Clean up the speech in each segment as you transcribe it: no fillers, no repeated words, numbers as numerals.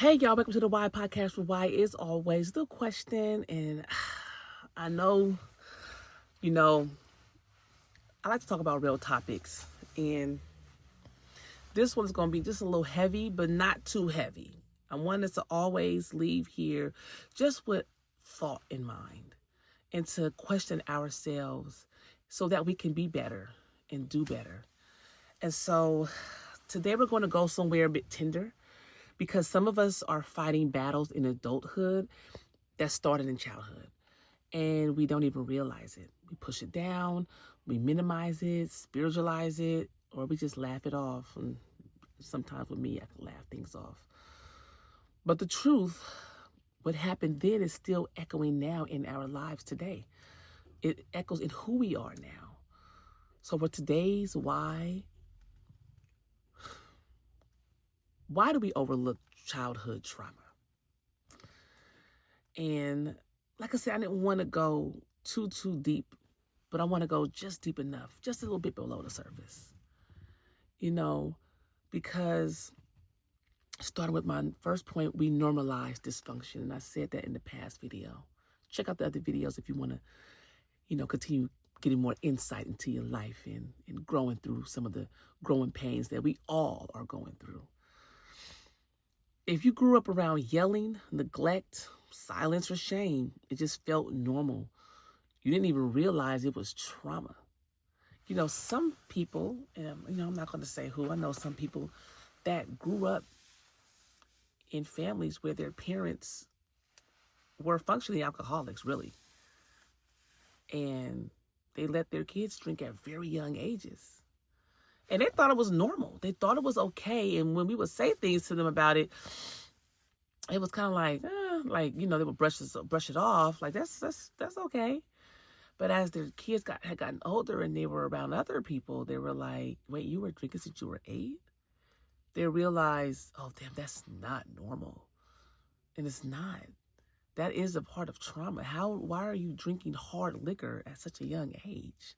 Hey y'all, welcome to the Why Podcast where why is always the question. And I know, you know, I like to talk about real topics. And this one's going to be just a little heavy, but not too heavy. I want us to always leave here just with thought in mind and to question ourselves so that we can be better and do better. And so today we're going to go somewhere a bit tender because some of us are fighting battles in adulthood that started in childhood and we don't even realize it. We push it down, we minimize it, spiritualize it, or we just laugh it off. And sometimes with me, I can laugh things off. But the truth, what happened then is still echoing now in our lives today. It echoes in who we are now. So for today's why do we overlook childhood trauma? And like I said, I didn't want to go too deep, but I want to go just deep enough, just a little bit below the surface. Because starting with my first point, we normalize dysfunction. And I said that in the past video. Check out the other videos if you want to, continue getting more insight into your life and growing through some of the growing pains that we all are going through. If you grew up around yelling, neglect, silence, or shame, it just felt normal. You didn't even realize it was trauma. Some people, and I'm not going to say who, I know some people that grew up in families where their parents were functionally alcoholics, really. And they let their kids drink at very young ages. And they thought it was normal. They thought it was okay. And when we would say things to them about it, it was kind of like, they would brush it off. Like, that's okay. But as their kids had gotten older and they were around other people, they were like, wait, you were drinking since you were 8? They realized, oh, damn, that's not normal. And it's not. That is a part of trauma. Why are you drinking hard liquor at such a young age?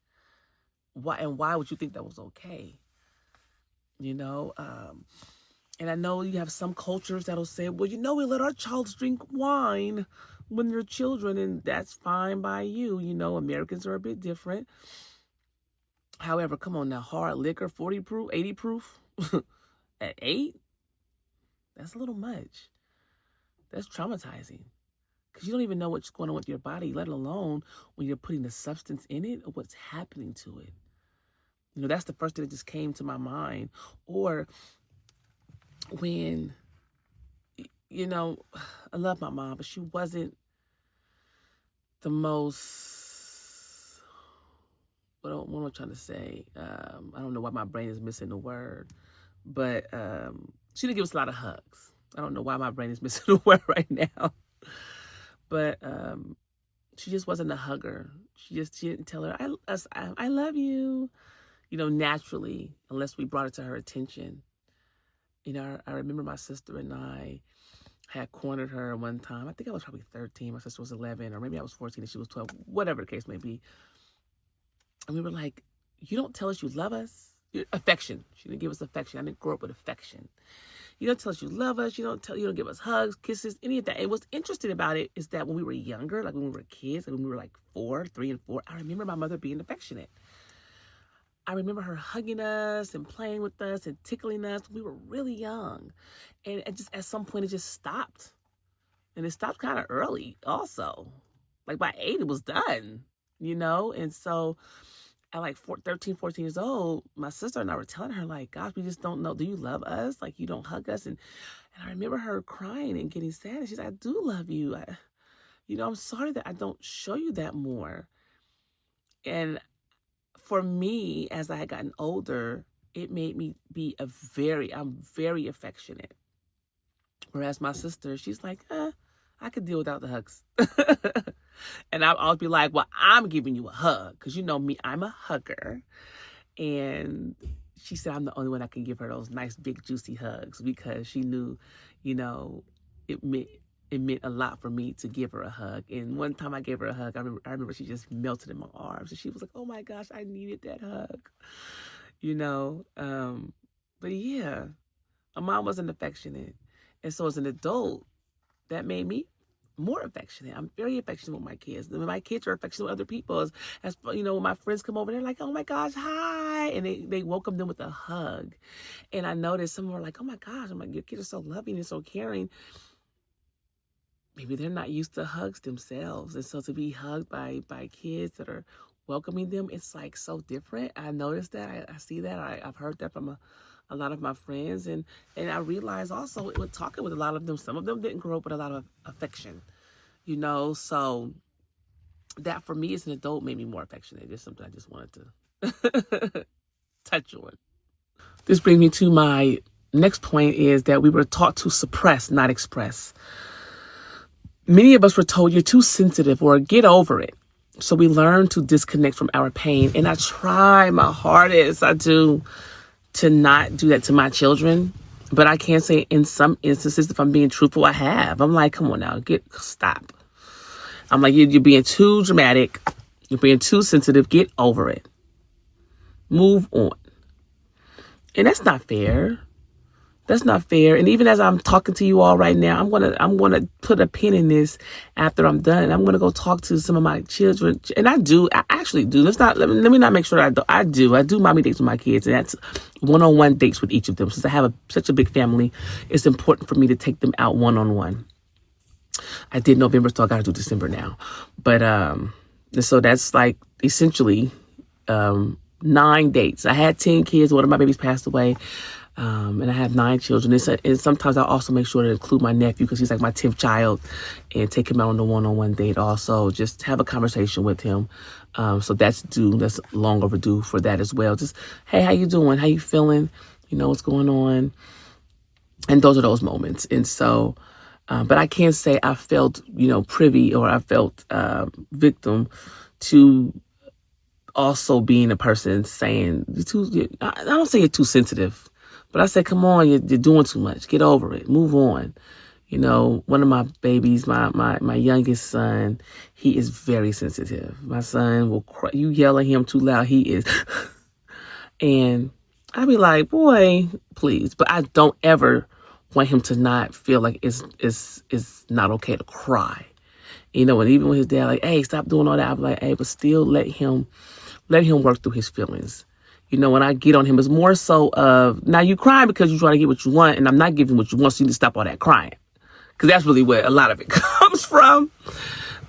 Why would you think that was okay? And I know you have some cultures that'll say, well, we let our child drink wine when they're children, and that's fine by you. Americans are a bit different. However, come on now, hard liquor, 40 proof, 80 proof at 8? That's a little much. That's traumatizing. Because you don't even know what's going on with your body, let alone when you're putting the substance in it or what's happening to it. That's the first thing that just came to my mind. Or when, I love my mom, but she wasn't the most, what am I trying to say? I don't know why my brain is missing the word, but she didn't give us a lot of hugs. I don't know why my brain is missing the word right now. But she just wasn't a hugger. She didn't tell her, I love you, naturally, unless we brought it to her attention. I remember my sister and I had cornered her one time. I think I was probably 13. My sister was 11, or maybe I was 14 and she was 12, whatever the case may be. And we were like, you don't tell us you love us? Affection. She didn't give us affection. I didn't grow up with affection. You don't tell us you love us. You don't give us hugs, kisses, any of that. And what's interesting about it is that when we were younger, like when we were kids, like when we were like 3 and 4, I remember my mother being affectionate. I remember her hugging us and playing with us and tickling us. We were really young. And just at some point, it just stopped. And it stopped kind of early also. Like by 8, it was done, And so at like 13, 14 years old, my sister and I were telling her, like, gosh, we just don't know. Do you love us? Like, you don't hug us. And I remember her crying and getting sad. And she's like, I do love you. I'm sorry that I don't show you that more. And for me, as I had gotten older, it made me I'm very affectionate. Whereas my sister, she's like, I could deal without the hugs. And I'll be like, well, I'm giving you a hug. Because you know me, I'm a hugger. And she said I'm the only one that can give her those nice, big, juicy hugs because she knew, it meant a lot for me to give her a hug. And one time I gave her a hug, I remember she just melted in my arms. And she was like, oh my gosh, I needed that hug. But yeah, my mom wasn't affectionate. And so as an adult, that made me more affectionate. I'm very affectionate with my kids. My kids are affectionate with other people. As when my friends come over, they're like, "Oh my gosh, hi," and they welcome them with a hug. And I noticed some are like, "Oh my gosh," I'm like, "Your kids are so loving and so caring." Maybe they're not used to hugs themselves, and so to be hugged by kids that are welcoming them, it's like so different. I noticed that. I see that. I've heard that from a lot of my friends, and I realized also with talking with a lot of them, some of them didn't grow up with a lot of affection, so that for me as an adult made me more affectionate. Just something I just wanted to touch on. This brings me to my next point, is that we were taught to suppress, not express. Many of us were told you're too sensitive or get over it. So we learn to disconnect from our pain. And I try my hardest, I do, to not do that to my children. But I can't say in some instances, if I'm being truthful, I have. I'm like, come on now, stop. I'm like, you're being too dramatic. You're being too sensitive. Get over it. Move on. And that's not fair. That's not fair. And even as I'm talking to you all right now, I'm gonna put a pin in this after I'm done. I'm gonna go talk to some of my children, and I actually do. Let me not make sure I do mommy dates with my kids, and that's one-on-one dates with each of them. Since I have such a big family, it's important for me to take them out one-on-one. I did November, so I got to do December now. But so that's like essentially 9 dates. I had 10 kids. One of my babies passed away. And I have 9 children. And sometimes I also make sure to include my nephew because he's like my 10th child, and take him out on the one-on-one date also. Just have a conversation with him. So that's long overdue for that as well. Just, hey, how you doing? How you feeling? What's going on? And those are those moments. And so, but I can't say I felt, privy, or I felt victim to also being a person saying, I don't say you're too sensitive. But I said, come on, you're doing too much. Get over it. Move on. One of my babies, my youngest son, he is very sensitive. My son will cry. You yell at him too loud, he is. And I be like, boy, please. But I don't ever want him to not feel like it's not okay to cry. And even when his dad like, hey, stop doing all that, I'm like, hey, but still let him work through his feelings. When I get on him, it's more so of, now you crying because you're trying to get what you want, and I'm not giving what you want, so you need to stop all that crying. Because that's really where a lot of it comes from.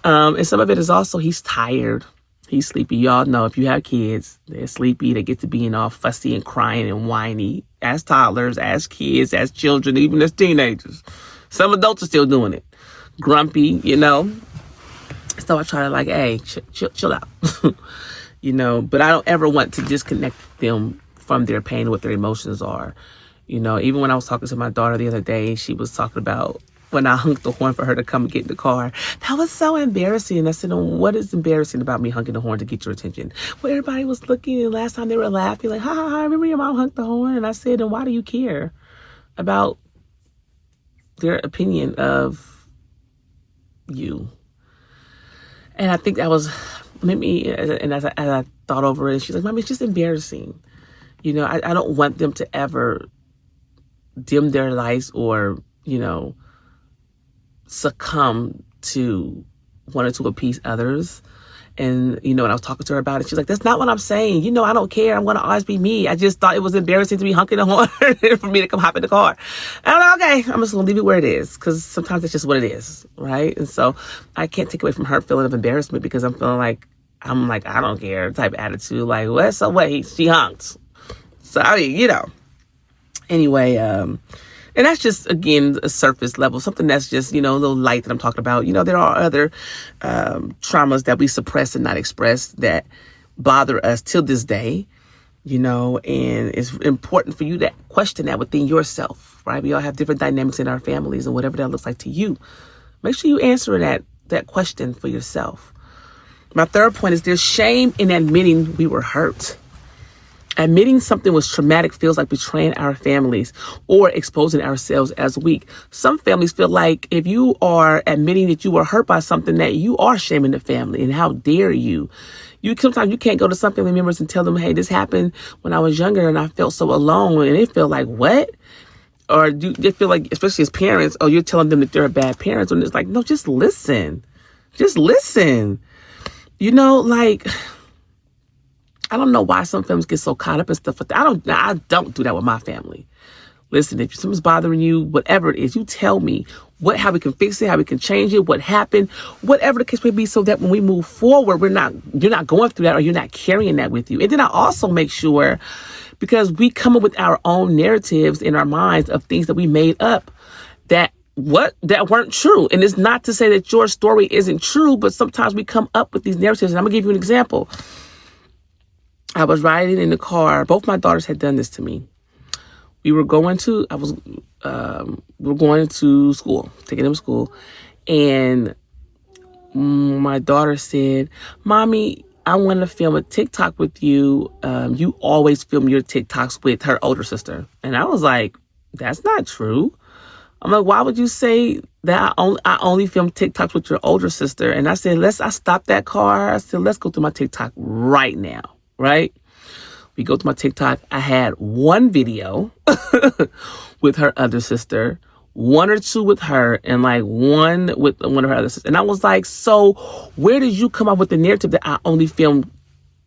And some of it is also he's tired. He's sleepy. Y'all know if you have kids, they're sleepy. They get to being all fussy and crying and whiny as toddlers, as kids, as children, even as teenagers. Some adults are still doing it. Grumpy, So I try to like, hey, chill out. But I don't ever want to disconnect them from their pain, what their emotions are. Even when I was talking to my daughter the other day, she was talking about when I honked the horn for her to come get in the car. That was so embarrassing. And I said, what is embarrassing about me honking the horn to get your attention? Well, everybody was looking, and last time they were laughing, like, ha, ha, ha, remember your mom honked the horn? And I said, and why do you care about their opinion of you? And I think that was maybe, and as I thought over it, she's like, Mommy, it's just embarrassing. I don't want them to ever dim their lights or, succumb to wanting to appease others. And, when I was talking to her about it, she's like, that's not what I'm saying. I don't care. I'm going to always be me. I just thought it was embarrassing to be honking the horn for me to come hop in the car. And I'm like, okay, I'm just going to leave it where it is, because sometimes it's just what it is, right? And so I can't take away from her feeling of embarrassment, because I'm feeling like, I don't care type of attitude. Like, well, so what? She honks. So, Anyway, and that's just, again, a surface level, something that's just, a little light that I'm talking about. There are other traumas that we suppress and not express that bother us till this day, and it's important for you to question that within yourself, right? We all have different dynamics in our families, and whatever that looks like to you, make sure you answer that question for yourself. My third point is there's shame in admitting we were hurt. Admitting something was traumatic feels like betraying our families or exposing ourselves as weak. Some families feel like if you are admitting that you were hurt by something, that you are shaming the family, and how dare you. Sometimes you can't go to some family members and tell them, hey, this happened when I was younger and I felt so alone, and they feel like, what? Or do they feel like, especially as parents, oh, you're telling them that they're bad parents, and it's like, no, just listen. Just listen. You know, like, I don't know why some families get so caught up in stuff like that. I don't do that with my family. Listen, if something's bothering you, whatever it is, you tell me how we can fix it, how we can change it, what happened, whatever the case may be, so that when we move forward, you're not going through that, or you're not carrying that with you. And then I also make sure, because we come up with our own narratives in our minds of things that we made up that weren't true. And it's not to say that your story isn't true, but sometimes we come up with these narratives. And I'm gonna give you an example. I was riding in the car. Both my daughters had done this to me. We were going to school, taking them to school. And my daughter said, Mommy, I want to film a TikTok with you. You always film your TikToks with her older sister. And I was like, that's not true. I'm like, why would you say that I only film TikToks with your older sister? And I said, I stopped that car. I said, let's go through my TikTok right now, right? We go to my TikTok. I had one video with her other sister, one or two with her, and like one with one of her other sisters. And I was like, so where did you come up with the narrative that I only filmed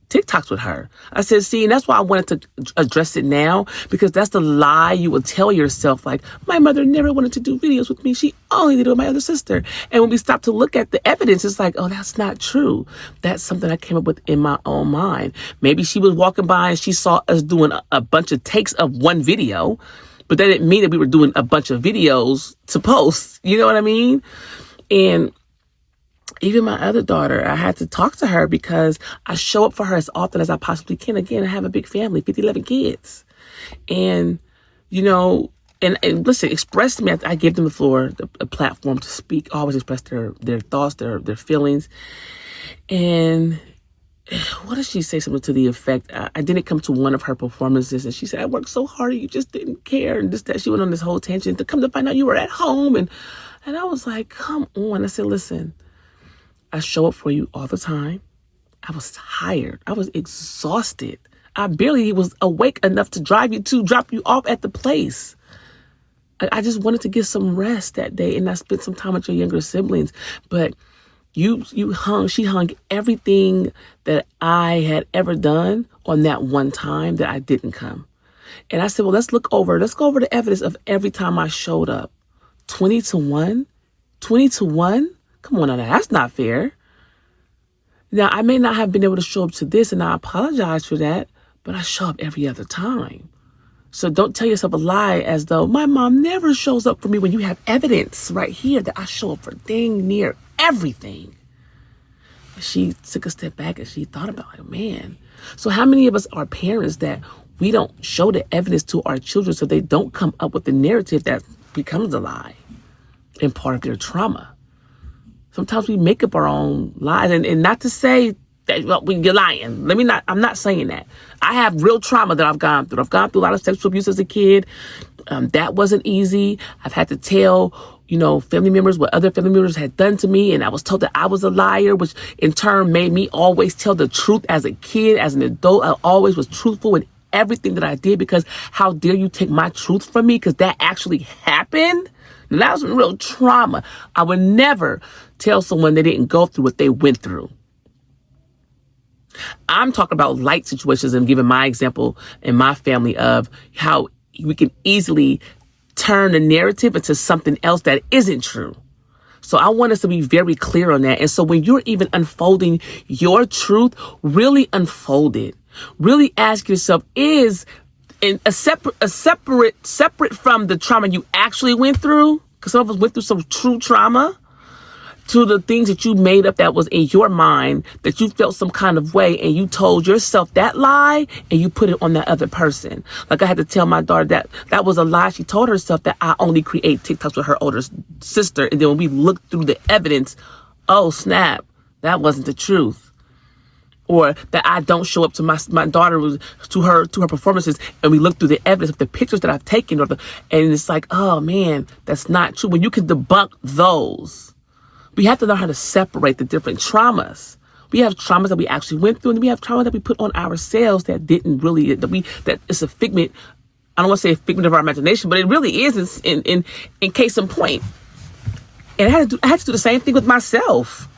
TikToks with her? I said, see, and that's why I wanted to address it now, because that's the lie you would tell yourself. Like, my mother never wanted to do videos with me. She only did it with my other sister. And when we stop to look at the evidence, it's like, oh, that's not true. That's something I came up with in my own mind. Maybe she was walking by and she saw us doing a bunch of takes of one video, but that didn't mean that we were doing a bunch of videos to post. You know what I mean? And even my other daughter, I had to talk to her because I show up for her as often as I possibly can. Again, I have a big family, 11 kids. And, you know, and listen, express to me. I give them the floor, a platform to speak, always express their thoughts, their feelings. And what did she say? Something to the effect, I didn't come to one of her performances, and she said, I worked so hard, you just didn't care. And that she went on this whole tangent to come to find out you were at home. And I was like, come on. I said, listen, I show up for you all the time. I was tired. I was exhausted. I barely was awake enough to drop you off at the place. I just wanted to get some rest that day, and I spent some time with your younger siblings. But she hung everything that I had ever done on that one time that I didn't come. And I said, well, let's go over the evidence of every time I showed up. 20-1? 20-1? Come on now, that's not fair. Now, I may not have been able to show up to this, and I apologize for that, but I show up every other time. So don't tell yourself a lie as though my mom never shows up for me, when you have evidence right here that I show up for dang near everything. She took a step back and she thought about, like, man. So how many of us are parents that we don't show the evidence to our children so they don't come up with the narrative that becomes a lie and part of their trauma? Sometimes we make up our own lies, and not to say that, well, you're lying. I'm not saying that. I have real trauma that I've gone through. I've gone through a lot of sexual abuse as a kid. That wasn't easy. I've had to tell, family members what other family members had done to me, and I was told that I was a liar, which in turn made me always tell the truth as a kid. As an adult, I always was truthful in everything that I did, because how dare you take my truth from me, because that actually happened. And that was real trauma. I would never tell someone they didn't go through what they went through. I'm talking about light situations and giving my example in my family of how we can easily turn the narrative into something else that isn't true. So I want us to be very clear on that. And so when you're even unfolding your truth, really unfold it. Really ask yourself, is separate from the trauma you actually went through, because some of us went through some true trauma, to the things that you made up that was in your mind, that you felt some kind of way, and you told yourself that lie, and you put it on that other person. Like I had to tell my daughter that was a lie. She told herself that I only create TikToks with her older sister. And then when we looked through the evidence, oh snap, that wasn't the truth. Or that I don't show up to my daughter to her performances, and we look through the evidence of the pictures that I've taken, and it's like, oh man, that's not true. When you can debunk those, we have to learn how to separate the different traumas. We have traumas that we actually went through, and we have trauma that we put on ourselves that didn't really, that it's a figment I don't want to say a figment of our imagination, but it really is in case in point. And I had to do the same thing with myself.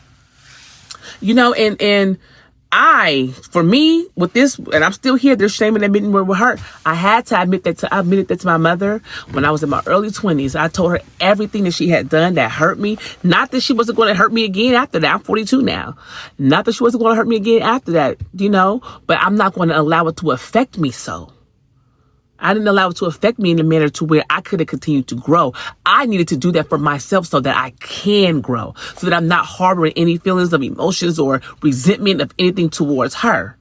You know, and for me, with this, and I'm still here, there's shame and admitting we're hurt. I had to admit that I admitted that to my mother when I was in my early 20s. I told her everything that she had done that hurt me. Not that she wasn't going to hurt me again after that. I'm 42 now. Not that she wasn't going to hurt me again after that, you know, but I'm not going to allow it to affect me so. I didn't allow it to affect me in a manner to where I could have continued to grow. I needed to do that for myself so that I can grow, so that I'm not harboring any feelings of emotions or resentment of anything towards her.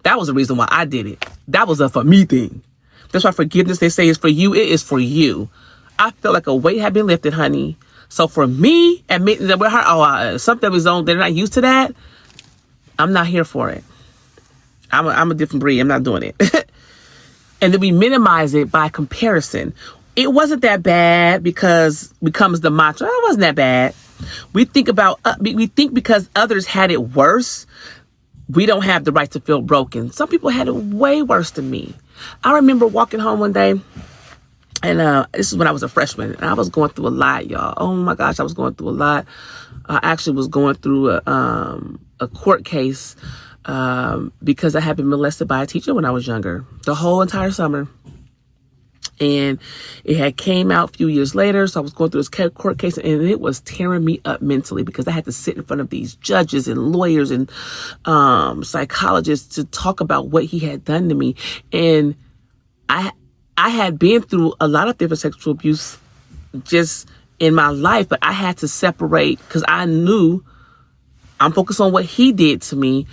That was the reason why I did it. That was a for me thing. That's why forgiveness, they say, is for you. It is for you. I felt like a weight had been lifted, honey. So for me, admitting that with her, something was on, they're not used to that, I'm not here for it. I'm a different breed. I'm not doing it. And then we minimize it by comparison. It wasn't that bad because becomes the mantra. It wasn't that bad. We think because others had it worse, we don't have the right to feel broken. Some people had it way worse than me. I remember walking home one day, and this is when I was a freshman, and I was going through a lot, y'all. Oh my gosh, I was going through a lot. I actually was going through a court case because I had been molested by a teacher when I was younger, the whole entire summer. And it had came out a few years later. So I was going through this court case, and it was tearing me up mentally because I had to sit in front of these judges and lawyers and psychologists to talk about what he had done to me. And I had been through a lot of different sexual abuse just in my life, but I had to separate because I knew I'm focused on what he did to me.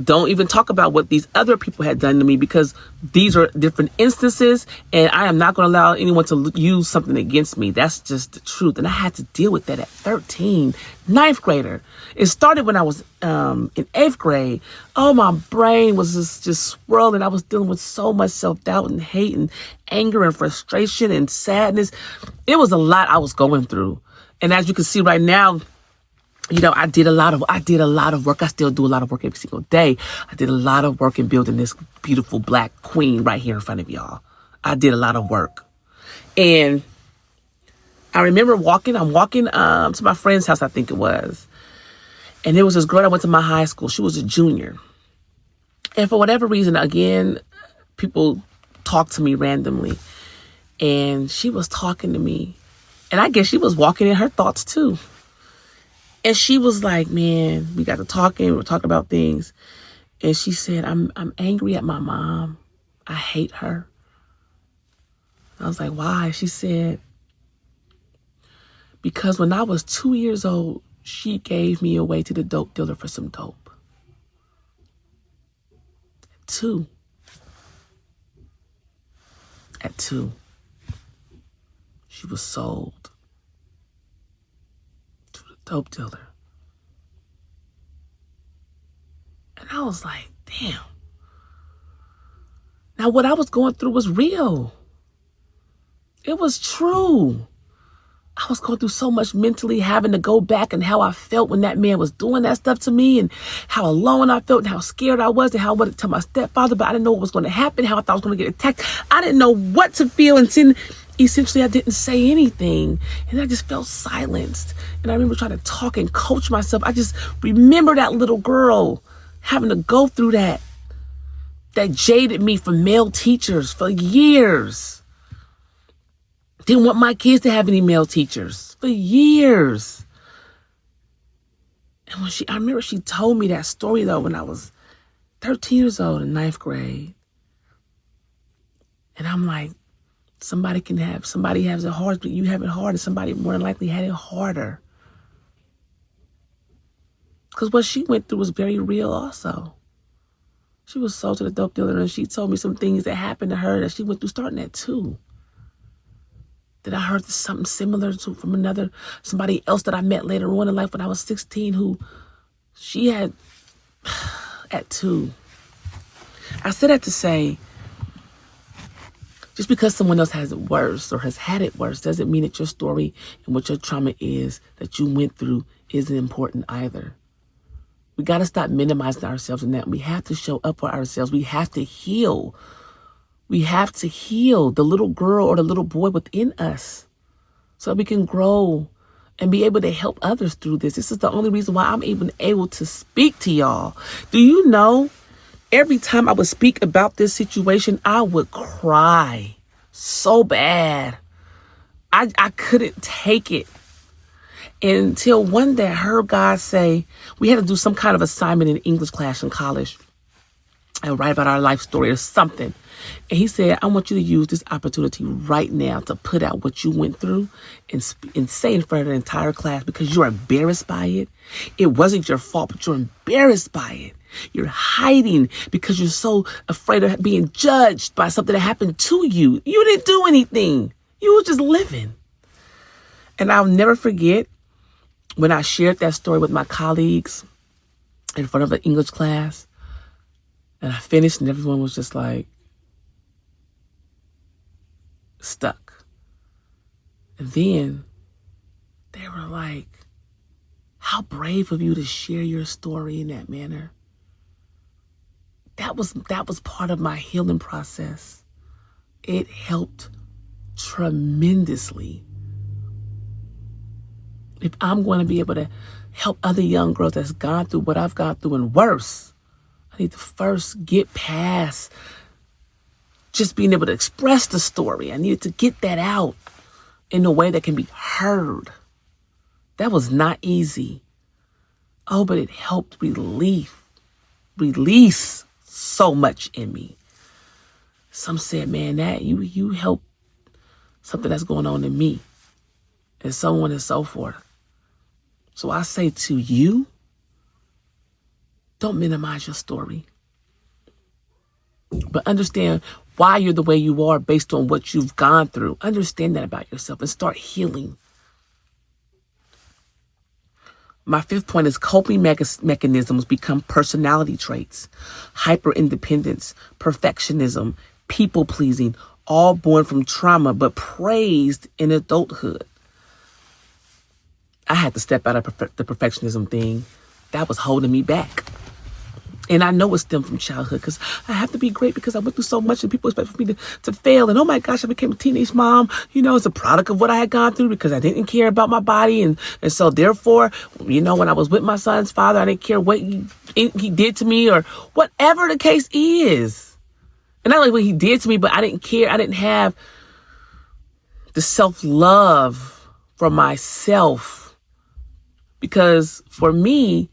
Don't even talk about what these other people had done to me because these are different instances, and I am not going to allow anyone to use something against me. That's just the truth. And I had to deal with that at 13, ninth grader. It started when I was in 8th grade. Oh, my brain was just swirling. I was dealing with so much self-doubt and hate and anger and frustration and sadness. It was a lot I was going through. And as you can see right now, you know, I did a lot of work. I still do a lot of work every single day. I did a lot of work in building this beautiful black queen right here in front of y'all. I did a lot of work. And I remember I'm walking to my friend's house, I think it was. And there was this girl that went to my high school. She was a junior. And for whatever reason, again, people talk to me randomly. And she was talking to me. And I guess she was walking in her thoughts too. And she was like, man, we got to talking. We were talking about things. And she said, I'm angry at my mom. I hate her. I was like, why? She said, because when I was 2 years old, she gave me away to the dope dealer for some dope. 2. At 2. She was sold to the dope dealer. And I was like, damn. Now what I was going through was real. It was true. I was going through so much mentally, having to go back and how I felt when that man was doing that stuff to me, and how alone I felt and how scared I was, and how I wanted to tell my stepfather, but I didn't know what was going to happen, how I thought I was going to get attacked. I didn't know what to feel, and then essentially I didn't say anything, and I just felt silenced. And I remember trying to talk and coach myself. I just remember that little girl having to go through that jaded me from male teachers for years. Didn't want my kids to have any male teachers for years. And I remember she told me that story though when I was 13 years old in 9th grade. And I'm like, somebody has it hard, but you have it hard, and somebody more than likely had it harder. Because what she went through was very real also. She was sold to the dope dealer, and she told me some things that happened to her that she went through starting at 2. That I heard something similar to from somebody else that I met later on in life when I was 16 who she had at 2. I said that to say, just because someone else has it worse or has had it worse doesn't mean that your story and what your trauma is that you went through isn't important either. We got to stop minimizing ourselves in that. We have to show up for ourselves. We have to heal. We have to heal the little girl or the little boy within us so we can grow and be able to help others through this. This is the only reason why I'm even able to speak to y'all. Do you know, every time I would speak about this situation, I would cry so bad. I couldn't take it. Until one day I heard God say, we had to do some kind of assignment in English class in college and write about our life story or something. And he said, I want you to use this opportunity right now to put out what you went through and say in front of the entire class, because you're embarrassed by it. It wasn't your fault, but you're embarrassed by it. You're hiding because you're so afraid of being judged by something that happened to you. You didn't do anything. You were just living. And I'll never forget when I shared that story with my colleagues in front of the English class. And I finished and everyone was just like stuck. And then they were like, how brave of you to share your story in that manner. That was part of my healing process. It helped tremendously. If I'm going to be able to help other young girls that's gone through what I've gone through and worse, I need to first get past just being able to express the story. I needed to get that out in a way that can be heard. That was not easy. Oh, but it helped release so much in me. Some said, man, that you help something that's going on in me, and so on and so forth. So I say to you, don't minimize your story, but understand why you're the way you are based on what you've gone through. Understand that about yourself and start healing. My fifth point is coping mechanisms become personality traits. Hyper-independence, perfectionism, people-pleasing, all born from trauma, but praised in adulthood. I had to step out of the perfectionism thing. That was holding me back. And I know it stemmed from childhood because I have to be great because I went through so much and people expect me to fail. And oh my gosh, I became a teenage mom. You know, it's a product of what I had gone through because I didn't care about my body. And so therefore, you know, when I was with my son's father, I didn't care what he did to me or whatever the case is. And not only what he did to me, but I didn't care. I didn't have the self-love for myself because for me,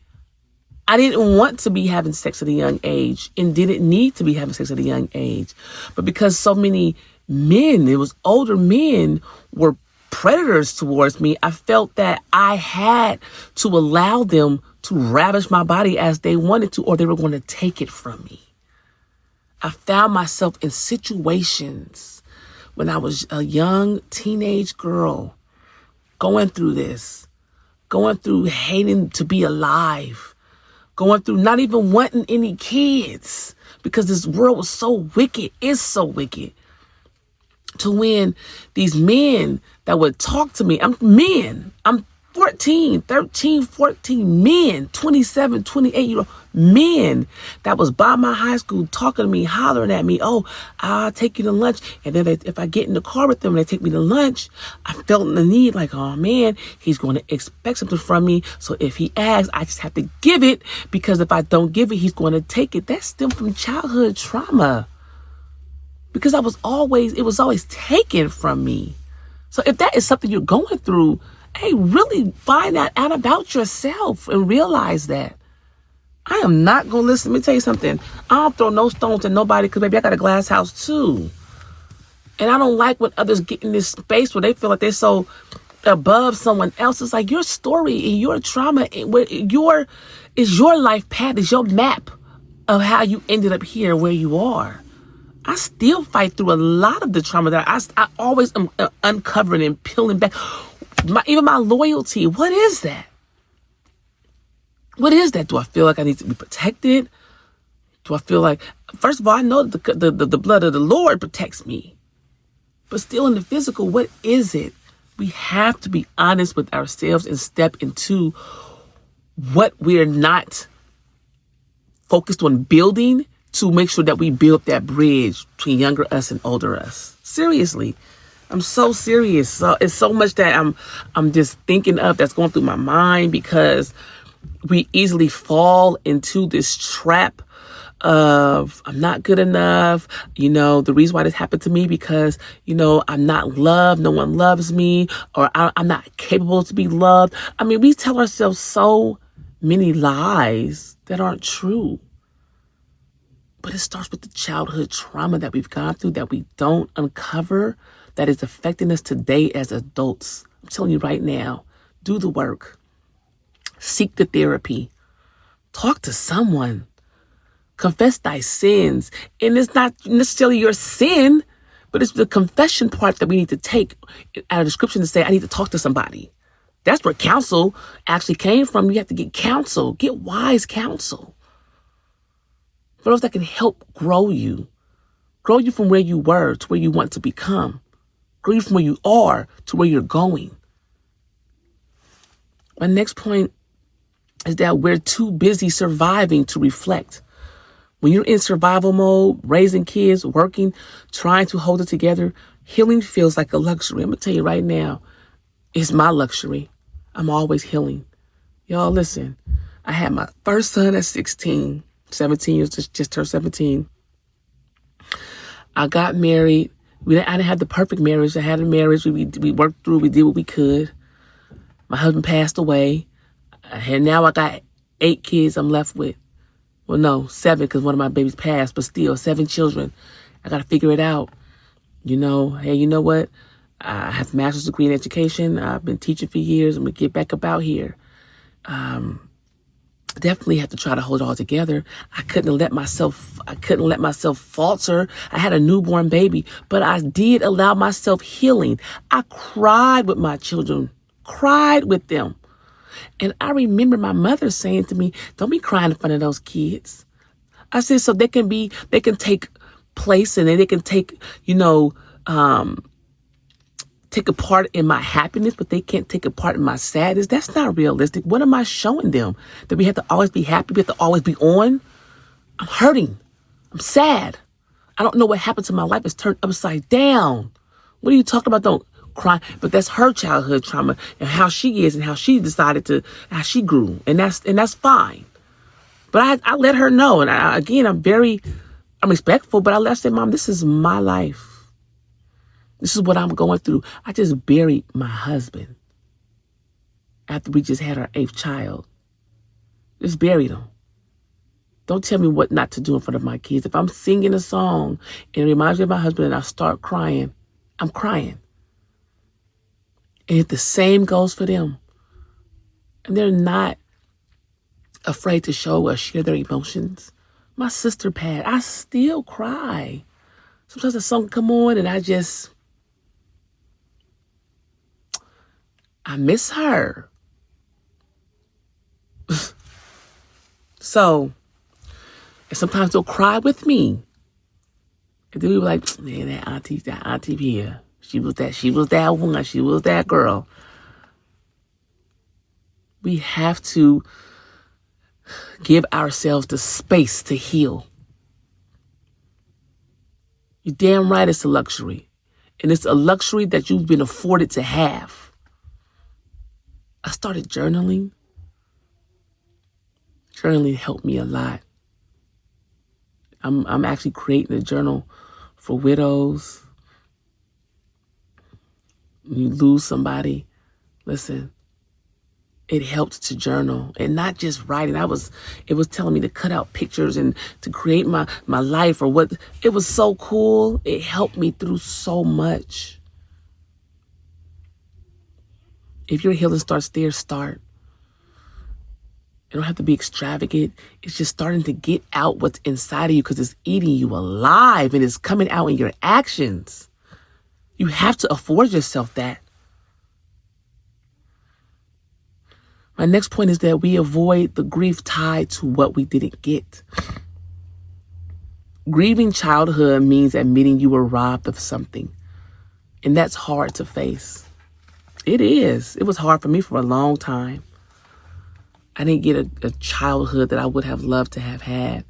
I didn't want to be having sex at a young age and didn't need to be having sex at a young age. But because so many men, it was older men, were predators towards me, I felt that I had to allow them to ravish my body as they wanted to, or they were going to take it from me. I found myself in situations when I was a young teenage girl going through this, going through hating to be alive, going through not even wanting any kids because this world was so wicked, is so wicked, to when these men that would talk to me, I'm 14, 13, 14 men, 27, 28-year-old men that was by my high school talking to me, hollering at me, oh, I'll take you to lunch. And then if I get in the car with them and they take me to lunch, I felt the need like, oh man, he's going to expect something from me. So if he asks, I just have to give it because if I don't give it, he's going to take it. That stemmed from childhood trauma because it was always taken from me. So if that is something you're going through, hey, really find that out about yourself and realize that. I am not going to listen. Let me tell you something. I don't throw no stones at nobody because, baby, I got a glass house too. And I don't like when others get in this space where they feel like they're so above someone else. It's like your story and your trauma is your life path, is your map of how you ended up here where you are. I still fight through a lot of the trauma that I always am uncovering and peeling back. Even my loyalty, what is that? What is that? Do I feel like I need to be protected? Do I feel like, first of all, I know that the blood of the Lord protects me. But still in the physical, what is it? We have to be honest with ourselves and step into what we're not focused on building to make sure that we build that bridge between younger us and older us. Seriously. I'm so serious. So it's so much that I'm just thinking of that's going through my mind, because we easily fall into this trap of I'm not good enough. The reason why this happened to me because, I'm not loved. No one loves me, or I'm not capable to be loved. I mean, we tell ourselves so many lies that aren't true. But it starts with the childhood trauma that we've gone through that we don't uncover, that is affecting us today as adults. I'm telling you right now, do the work. Seek the therapy. Talk to someone. Confess thy sins. And it's not necessarily your sin, but it's the confession part that we need to take out of the scripture to say, I need to talk to somebody. That's where counsel actually came from. You have to get counsel. Get wise counsel. For those that can help grow you from where you were to where you want to become, grow you from where you are to where you're going. My next point is that we're too busy surviving to reflect. When you're in survival mode, raising kids, working, trying to hold it together, healing feels like a luxury. I'm going to tell you right now, it's my luxury. I'm always healing. Y'all listen, I had my first son at 16. 17 years, just turned 17. I got married. I didn't have the perfect marriage. I had a marriage. We worked through. We did what we could. My husband passed away. And now I got 8 kids I'm left with. Well, no, 7, because one of my babies passed, but still 7 children. I got to figure it out. Hey, you know what? I have a master's degree in education. I've been teaching for years. I'm going to get back up out here. Definitely have to try to hold it all together. I couldn't let myself falter. I had a newborn baby, but I did allow myself healing. I cried with my children, cried with them. And I remember my mother saying to me, don't be crying in front of those kids. I said, so they can take place and they can take, take a part in my happiness, but they can't take a part in my sadness. That's not realistic. What am I showing them? That we have to always be happy? We have to always be on? I'm hurting. I'm sad. I don't know what happened to my life. It's turned upside down. What are you talking about? Don't cry. But that's her childhood trauma and how she is and how she decided how she grew. And that's fine. But I let her know. And I'm respectful, but I said, Mom, this is my life. This is what I'm going through. I just buried my husband after we just had our 8th child. Just buried him. Don't tell me what not to do in front of my kids. If I'm singing a song and it reminds me of my husband and I start crying, I'm crying. And the same goes for them. And they're not afraid to show or share their emotions. My sister passed. I still cry. Sometimes the song come on and I miss her. So, and sometimes they'll cry with me. And then we were like, man, that auntie here. She was that one. She was that girl. We have to give ourselves the space to heal. You're damn right it's a luxury. And it's a luxury that you've been afforded to have. I started journaling. Journaling helped me a lot. I'm actually creating a journal for widows. You lose somebody. Listen, it helped to journal and not just writing. It was telling me to cut out pictures and to create my life or what. It was so cool. It helped me through so much. If your healing starts there, start. It don't have to be extravagant. It's just starting to get out what's inside of you because it's eating you alive and it's coming out in your actions. You have to afford yourself that. My next point is that we avoid the grief tied to what we didn't get. Grieving childhood means admitting you were robbed of something. And that's hard to face. It is. It was hard for me for a long time. I didn't get a childhood that I would have loved to have had.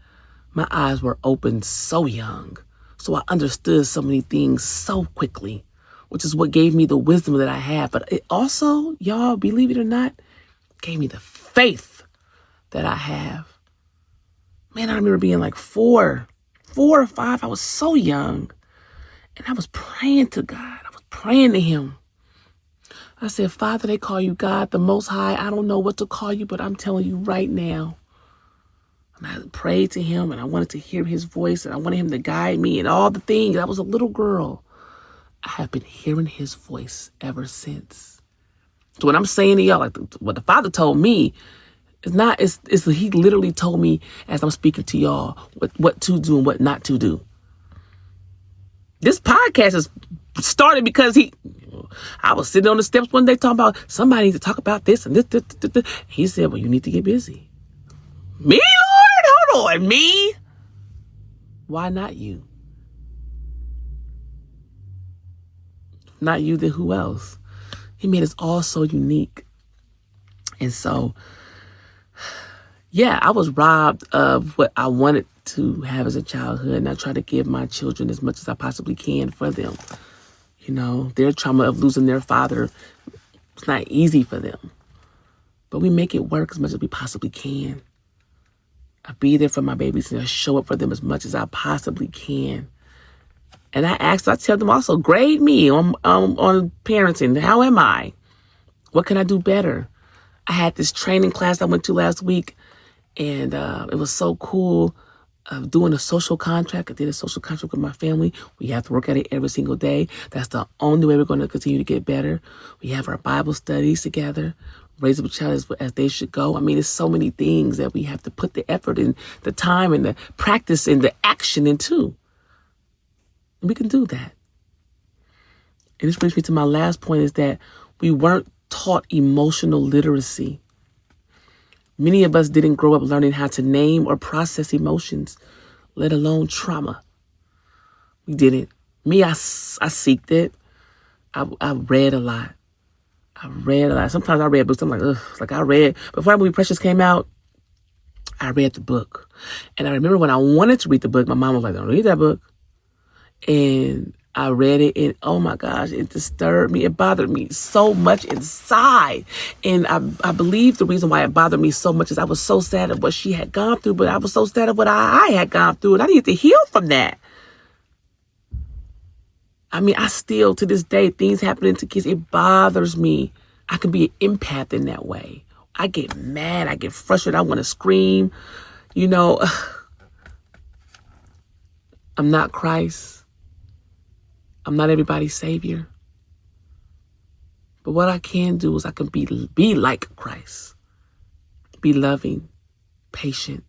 My eyes were opened so young, so I understood so many things so quickly, which is what gave me the wisdom that I have. But it also, y'all, believe it or not, gave me the faith that I have. Man, I remember being like four or five. I was so young. And I was praying to God. I was praying to him. I said, Father, they call you God, the Most High. I don't know what to call you, but I'm telling you right now. And I prayed to him, and I wanted to hear his voice, and I wanted him to guide me and all the things. I was a little girl. I have been hearing his voice ever since. So what I'm saying to y'all, like what the Father told me, it's he literally told me as I'm speaking to y'all what to do and what not to do. This podcast is started because I was sitting on the steps one day talking about somebody needs to talk about this and this. He said, well, you need to get busy. Me, Lord? Hold on, me? Why not you? Not you, then who else? He made us all so unique. And so, yeah, I was robbed of what I wanted to have as a childhood, and I try to give my children as much as I possibly can for them. You know, their trauma of losing their father, it's not easy for them. But we make it work as much as we possibly can. I be there for my babies and I show up for them as much as I possibly can. And I tell them also, grade me on parenting. How am I? What can I do better? I had this training class I went to last week, and it was so cool. Doing a social contract. I did a social contract with my family. We have to work at it every single day. That's the only way we're going to continue to get better. We have our Bible studies together. Raise up a child as they should go. I mean, there's so many things that we have to put the effort and the time and the practice and the action into. And we can do that. And this brings me to my last point, is that we weren't taught emotional literacy. Many of us didn't grow up learning how to name or process emotions, let alone trauma. We didn't. Me, I seeked it. I read a lot. Sometimes I read books. I'm like, ugh. It's like I read. Before that movie Precious came out, I read the book. And I remember when I wanted to read the book, my mom was like, don't read that book. And I read it, and oh my gosh, it disturbed me. It bothered me so much inside. And I believe the reason why it bothered me so much is I was so sad at what she had gone through, but I was so sad at what I had gone through, and I needed to heal from that. I mean, I still, to this day, things happening to kids, it bothers me. I can be an empath in that way. I get mad. I get frustrated. I want to scream. You know, I'm not Christ. I'm not everybody's savior. But what I can do is I can be like Christ. Be loving, patient.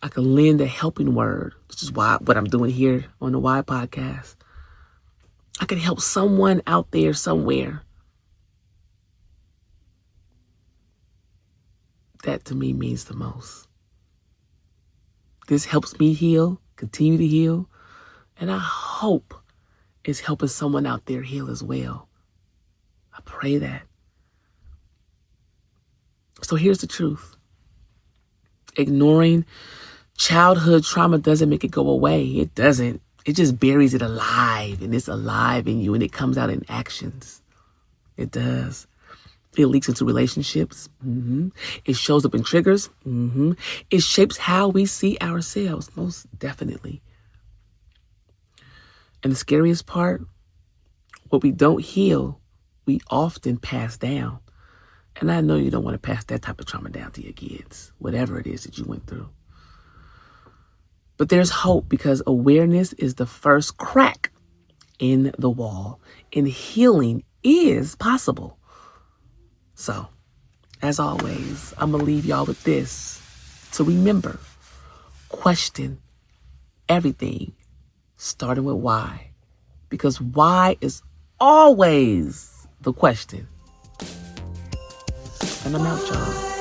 I can lend a helping word, which is what I'm doing here on the Why podcast. I can help someone out there somewhere. That to me means the most. This helps me heal, continue to heal, and I hope it's helping someone out there heal as well. I pray that. So here's the truth. Ignoring childhood trauma doesn't make it go away. It doesn't. It just buries it alive, and it's alive in you, and it comes out in actions. It does. It leaks into relationships. It shows up in triggers. It shapes how we see ourselves, most definitely. And the scariest part, what we don't heal, we often pass down. And I know you don't want to pass that type of trauma down to your kids, whatever it is that you went through. But there's hope, because awareness is the first crack in the wall, and healing is possible. So, as always, I'm going to leave y'all with this. So remember, question everything, starting with why. Because why is always the question. And I'm out, y'all.